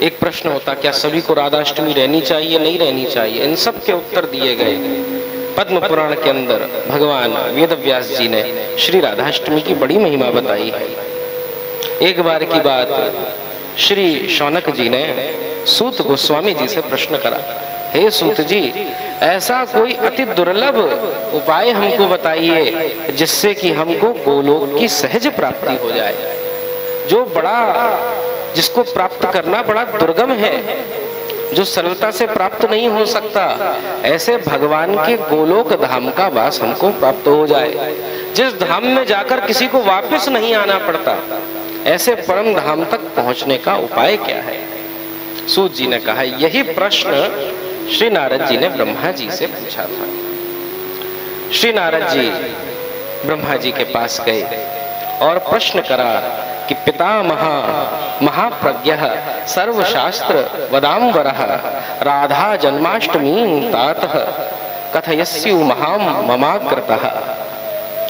एक प्रश्न होता, क्या सभी को राधाष्टमी रहनी चाहिए, नहीं रहनी चाहिए? इन सब के उत्तर दिए गए पद्म पुराण के अंदर भगवान वेदव्यास जी ने श्री राधाष्टमी की बड़ी महिमा बताई है। एक बार की बात, श्री शौनक जी ने सूत गोस्वामी जी से प्रश्न करा, हे सूत जी, ऐसा कोई अति दुर्लभ उपाय हमको बताइए जिससे कि हमको गोलोक की सहज प्राप्ति हो जाए, जिसको प्राप्त करना बड़ा दुर्गम है, जो सरलता से प्राप्त नहीं हो सकता। ऐसे भगवान के गोलोक धाम का वास हमको प्राप्त हो जाए, जिस धाम में जाकर किसी को वापस नहीं आना पड़ता, ऐसे परम धाम तक पहुंचने का उपाय क्या है? सूत जी ने कहा, यही प्रश्न श्री नारद जी ने ब्रह्मा जी से पूछा था। श्री नारद जी ब्रह्मा जी के पास गए और प्रश्न करा कि पितामह महाप्रज्ञः सर्वशास्त्र वदाम्बरः राधा जन्माष्टमी तातः कथयस्यु महाम ममाकृतः।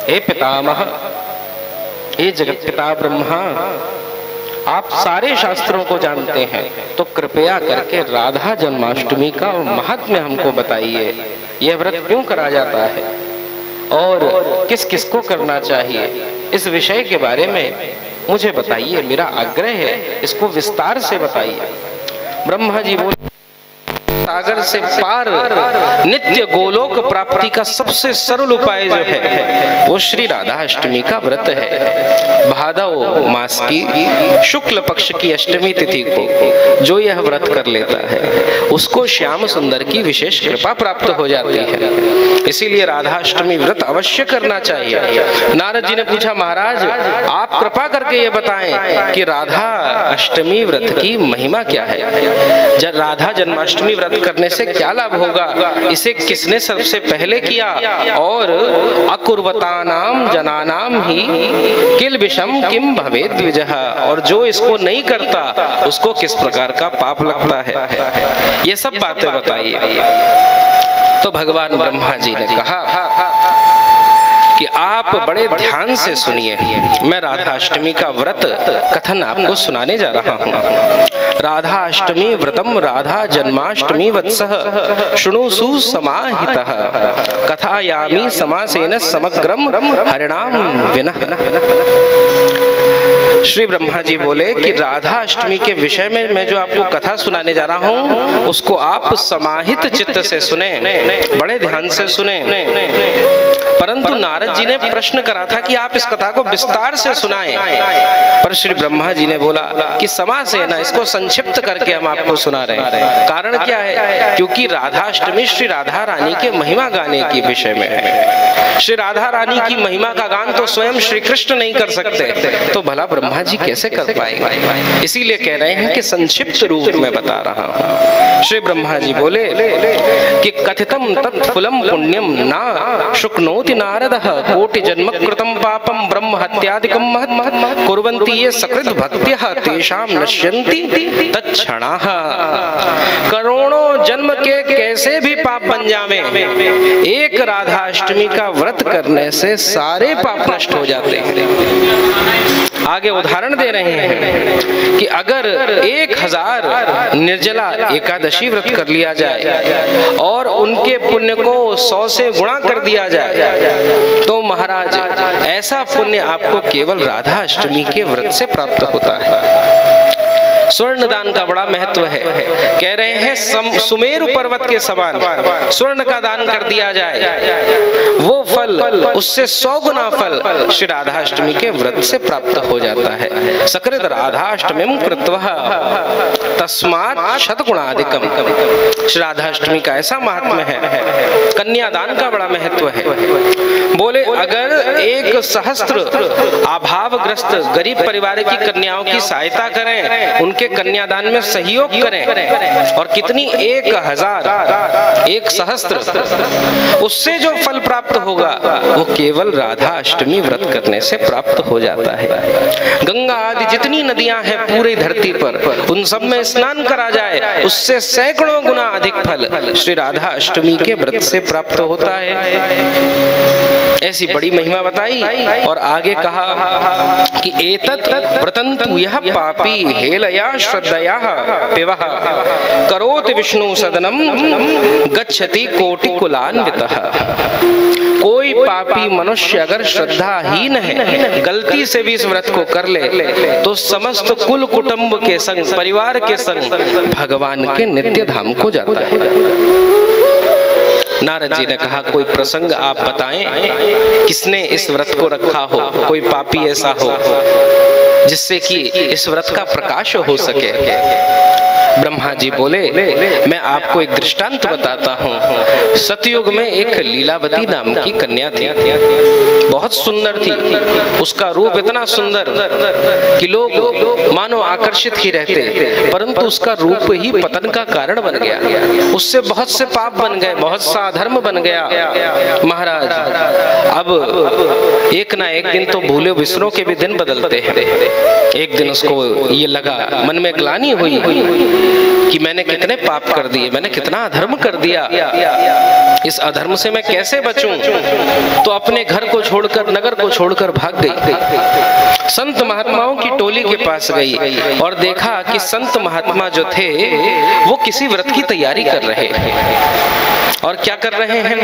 हे पितामह, हे जगत पिता ब्रह्मा, आप सारे शास्त्रों को जानते हैं, तो कृपया करके राधा जन्माष्टमी का महात्म्य हमको बताइए। यह व्रत क्यों करा जाता है और किस किस को करना चाहिए, इस विषय के बारे में मुझे बताइए, मेरा आग्रह है, इसको विस्तार से बताइए। ब्रह्मा जी बोले, सागर से पार नित्य गोलोक प्राप्ति का सबसे सरल उपाय जो है वो श्री राधा अष्टमी का व्रत है। भादव मास की शुक्ल पक्ष की अष्टमी तिथि को जो यह व्रत कर लेता है उसको श्याम सुंदर की विशेष कृपा प्राप्त हो जाती है। इसीलिए राधा अष्टमी व्रत अवश्य करना चाहिए। नारद जी ने पूछा, महाराज आप कृपा करके ये बताएं कि राधा अष्टमी व्रत की महिमा क्या है, जब राधा जन्माष्टमी व्रत करने से क्या लाभ होगा, इसे किसने सबसे पहले किया और अकुर्वतानाम जनानाम ही किल विषम किम भवेद द्विजः, और जो इसको नहीं करता उसको किस प्रकार का पाप लगता है, ये सब बातें बताइए। तो भगवान ब्रह्मा जी ने कहा कि आप बड़े ध्यान से सुनिए, मैं राधा अष्टमी का व्रत कथन आपको सुनाने जा रहा हूँ। राधा अष्टमी व्रतम राधा जन्माष्टमी वत्सः शृणुसु समाहितः कथायामि समासेन समग्रम हरिणाम विनः। श्री ब्रह्मा जी बोले कि राधा अष्टमी के विषय में मैं जो आपको कथा सुनाने जा रहा हूँ उसको आप समाहित चित्त से सुने, बड़े ध्यान से सुने। परंतु नारद जी ने प्रश्न करा था कि आप इस कथा को विस्तार से सुनाएं, पर श्री ब्रह्मा जी ने बोला कि समास है ना, इसको संक्षिप्त करके हम आपको सुना रहे हैं। कारण क्या है, क्योंकि राधाष्टमी श्री राधा रानी के महिमा गाने की विषय में है। श्री राधा रानी की महिमा का गान तो स्वयं श्री कृष्ण नहीं कर सकते, तो भला ब्रह्मा जी कैसे कर पाएंगे, इसीलिए कह रहे हैं कि संक्षिप्त रूप में बता रहा हूँ। श्री ब्रह्मा जी बोले कि कथितम तत्फुलम पुण्यम ना शुक्नोति नारदः कोटि जन्म कृतम पापम ब्रह्म हत्यादिकम महत् महत् कुर्वन्ति ये सकृत भक्त्यः तेषाम नश्यन्ति तत्क्षणाः। करोड़ों जन्म के कैसे भी पाप बन जावे, एक राधा अष्टमी का व्रत करने से सारे पाप नष्ट हो जाते हैं। आगे उदाहरण दे रहे हैं कि अगर 1000 निर्जला एकादशी व्रत कर लिया जाए और उनके पुण्य को 100 से गुणा कर दिया जाए तो महाराज ऐसा पुण्य आपको केवल राधा अष्टमी के व्रत से प्राप्त होता है। स्वर्ण दान का बड़ा महत्व है। कह रहे हैं सुमेरु पर्वत के समान स्वर्ण का दान कर दिया जाए, वो फल उससे 100 गुना फल श्री राधाष्टमी के व्रत से प्राप्त हो जाता है। सकृत राधाष्टमीं कृत्वा तस्मात् शतगुणाधिकम। श्री राधाष्टमी का ऐसा महात्म्य है। कन्यादान का बड़ा महत्व है। बोले अगर 1000 अभावग्रस्त गरीब परिवार की कन्याओं की सहायता करें, उनके कन्यादान में सहयोग करें, और कितनी 1000 उससे जो फल प्राप्त होगा वो केवल राधा अष्टमी व्रत करने से प्राप्त हो जाता है। गंगा आदि जितनी नदियां हैं पूरी धरती पर, उन सब में स्नान करा जाए उससे सैकड़ों गुना अधिक फल श्री राधा अष्टमी के व्रत से प्राप्त होता है। ऐसी बड़ी महिमा बताई और आगे कहा कि एतत् व्रतन्तु यः पापी हेलया श्रद्धया पिबः करोति विष्णु सदनम गच्छति कोटि कुलान्वितः। कोई पापी मनुष्य अगर श्रद्धाहीन है, गलती से भी इस व्रत को कर ले तो समस्त कुल कुटुंब के संग, परिवार के संग भगवान के नित्य धाम को जाता है। नारद जी ने कहा कोई प्रसंग आप बताएं किसने इस व्रत को रखा हो, कोई पापी ऐसा हो जिससे कि इस व्रत का प्रकाश हो सके। ब्रह्मा जी बोले मैं आपको एक दृष्टांत बताता हूँ। सतयुग में एक लीलावती नाम की कन्या थी, बहुत सुंदर थी। उसका रूप इतना सुंदर कि लोग मानो आकर्षित ही रहते, परंतु उसका रूप ही पतन का कारण बन गया। उससे बहुत से पाप बन गए, बहुत सा अधर्म बन गया। महाराज अब एक ना एक दिन तो भूले बिसरों के भी दिन बदलते हैं। एक दिन उसको ये लगा, मन में ग्लानि हुई कि मैंने कितने पाप कर दिए, मैंने कितना अधर्म कर दिया, इस अधर्म से मैं कैसे बचूं? तो अपने घर को छोड़कर, नगर को छोड़कर भाग गई। संत महात्माओं की टोली के पास गई और देखा कि संत महात्मा जो थे वो किसी व्रत की तैयारी कर रहे हैं। और क्या कर रहे हैं?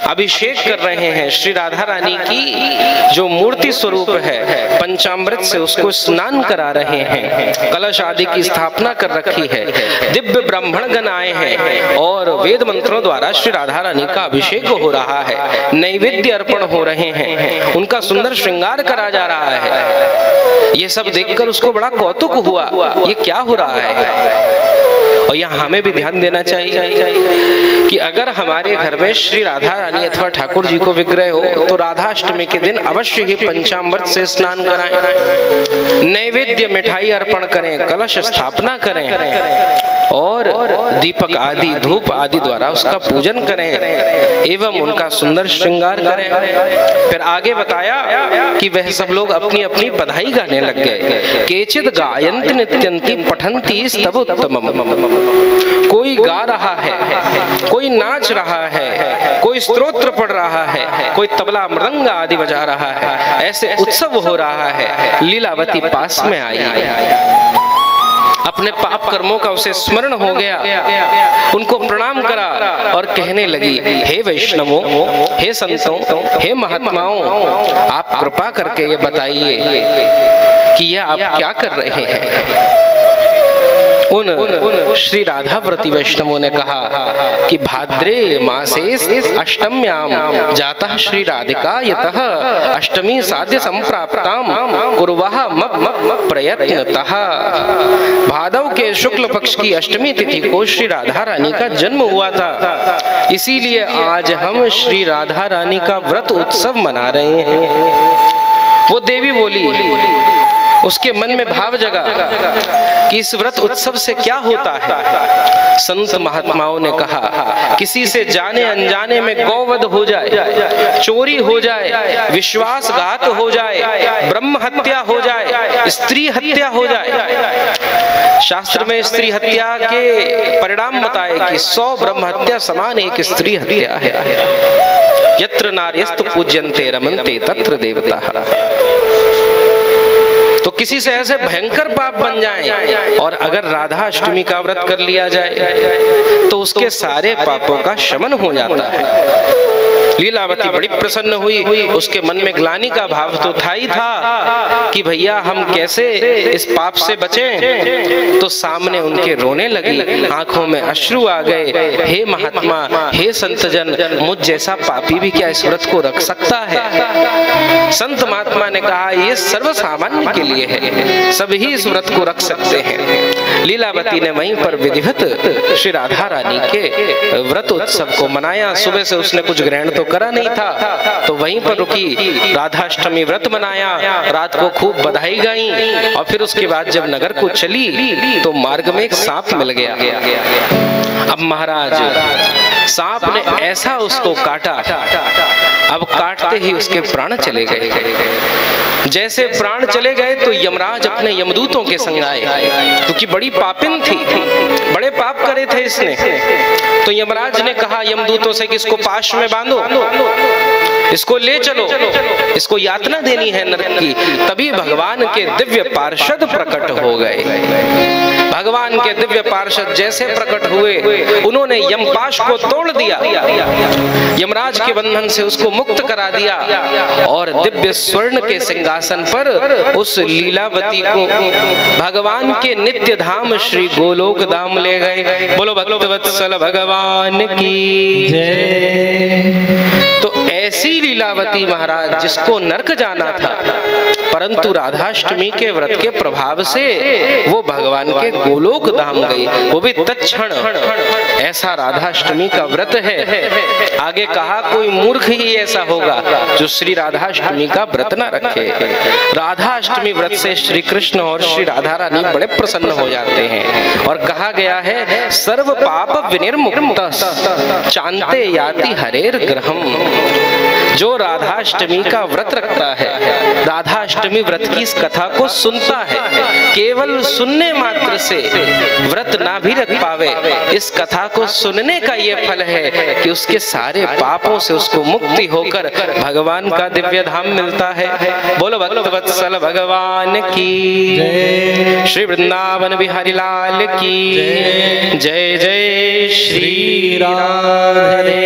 अभिषेक कर रहे हैं। श्री राधा रानी की जो मूर्ति स्वरूप है पंचामृत से उसको स्नान करा रहे हैं। कलश आदि की स्थापना कर रखी है। दिव्य ब्राह्मण गण आए हैं और वेद मंत्रों द्वारा श्री राधा रानी का अभिषेक हो रहा है, नैवेद्य अर्पण हो रहे हैं, उनका सुंदर श्रृंगार करा जा रहा है। ये सब देखकर उसको बड़ा कौतुक हुआ, ये क्या हो रहा है। और यहाँ हमें भी ध्यान देना चाहिए कि अगर हमारे घर में श्री राधा रानी अथवा ठाकुर जी को विग्रह हो तो राधाष्टमी के दिन अवश्य ही पंचामृत से स्नान कराएं, नैवेद्य मिठाई अर्पण करें, कलश स्थापना करें और दीपक आदि, धूप आदि द्वारा उसका पूजन करें एवं उनका सुंदर श्रृंगार करें। फिर आगे बताया कि वह सब लोग अपनी अपनी बधाई गाने लग गए। केचिद गायन्ति नित्यन्ति पठन्ति स्तवोत्तमम्। कोई गा रहा है, कोई नाच रहा है, कोई स्तोत्र पढ़ रहा है, कोई तबला मृदंग आदि बजा रहा है। ऐसे उत्सव हो रहा है। लीलावती पास में आई, अपने पाप कर्मों का उसे स्मरण हो गया, उनको प्रणाम करा और कहने लगी, हे वैष्णवों, हे संतों, हे महात्माओं, आप कृपा करके ये बताइए कि यह आप क्या कर रहे हैं। उन श्री राधा व्रती वैष्णवों ने कहा कि भाद्रे मासे अष्टम्याम जातः श्री राधिका यतः अष्टमी साध्य संप्राप्ताम कुर्वः मम प्रयत्नतः। भादव के शुक्ल पक्ष की अष्टमी तिथि को श्री राधा रानी का जन्म हुआ था, इसीलिए आज हम श्री राधा रानी का व्रत उत्सव मना रहे हैं। वो देवी बोली, उसके मन में भाव जगा कि इस व्रत उत्सव से क्या होता है। संत महात्माओं ने कहा किसी से जाने अनजाने में गौवध हो जाए, चोरी हो जाए, विश्वासघात हो जाए, ब्रह्म हत्या हो जाए, स्त्री हत्या हो जाए। शास्त्र में स्त्री हत्या के परिणाम बताए कि 100 ब्रह्म हत्या समान एक स्त्री हत्या है। यत्र नार्यस्तु पूज्यन्ते रमन्ते तत्र देवताः। तो किसी से ऐसे भयंकर पाप बन जाएं और अगर राधा अष्टमी का व्रत कर लिया जाए तो उसके सारे पापों का शमन हो जाता है। लीलावती बड़ी प्रसन्न हुई, उसके मन में ग्लानि का भाव तो था ही था कि भैया हम कैसे इस पाप से बचें। तो सामने उनके रोने लगी, आंखों में अश्रु आ गए। हे महात्मा, हे संतजन, मुझ जैसा पापी भी क्या इस व्रत को रख सकता है? संत महात्मा ने कहा ये सर्वसामान्य के लिए है, सभी इस व्रत को रख सकते हैं। लीलावती ने वहीं पर विधिवत श्री राधा रानी के व्रत उत्सव को मनाया। सुबह से उसने कुछ ग्रहण तो करा नहीं था, तो वहीं पर रुकी, राधाष्टमी व्रत मनाया, रात को खूब बधाई गाई और फिर उसके बाद जब नगर को चली तो मार्ग में एक सांप मिल गया। अब महाराज सांप ने ऐसा उसको काटा, अब काटते ही उसके प्राण चले गए। जैसे प्राण चले गए तो यमराज अपने यमदूतों के संग आए, क्योंकि बड़ी पापिन थी, बड़े पाप करे थे इसने। तो यमराज ने कहा यमदूतों से कि इसको पाश में बांधो, इसको ले चलो, इसको यातना देनी है नरक की। तभी भगवान के दिव्य पार्षद प्रकट हो गए। भगवान के दिव्य पार्षद जैसे प्रकट हुए, उन्होंने यमपाश को तोड़ दिया, यमराज के बंधन से उसको मुक्त करा दिया और दिव्य स्वर्ण के सिंहासन पर उस लीलावती को भगवान के नित्य धाम श्री गोलोक धाम ले गए। बोलो भक्तवत्सल भगवान की जय। तो ऐसी लीलावती महाराज जिसको नरक जाना था, परंतु राधाष्टमी के व्रत के प्रभाव से वो भगवान के गोलोक धाम गई, वो भी तत्क्षण। ऐसा राधाष्टमी का व्रत है। आगे कहा कोई मूर्ख ही ऐसा होगा जो श्री राधाष्टमी का व्रत न रखे। राधाष्टमी व्रत से श्री कृष्ण और श्री राधा रानी बड़े प्रसन्न हो जाते हैं। और कहा गया है सर्व पाप विनिर्मुक्त चांते याति हरेर ग्रहम। जो राधाष्टमी का व्रत रखता है, राधाष्टमी व्रत की इस कथा को सुनता है, केवल सुनने मात्र से व्रत ना भी रख पावे, इस कथा को सुनने का ये फल है कि उसके सारे पापों से उसको मुक्ति होकर भगवान का दिव्य धाम मिलता है। बोलो भक्तवत्सल भगवान की जय। श्री वृंदावन बिहारी लाल की जय। जय जय श्री राधे।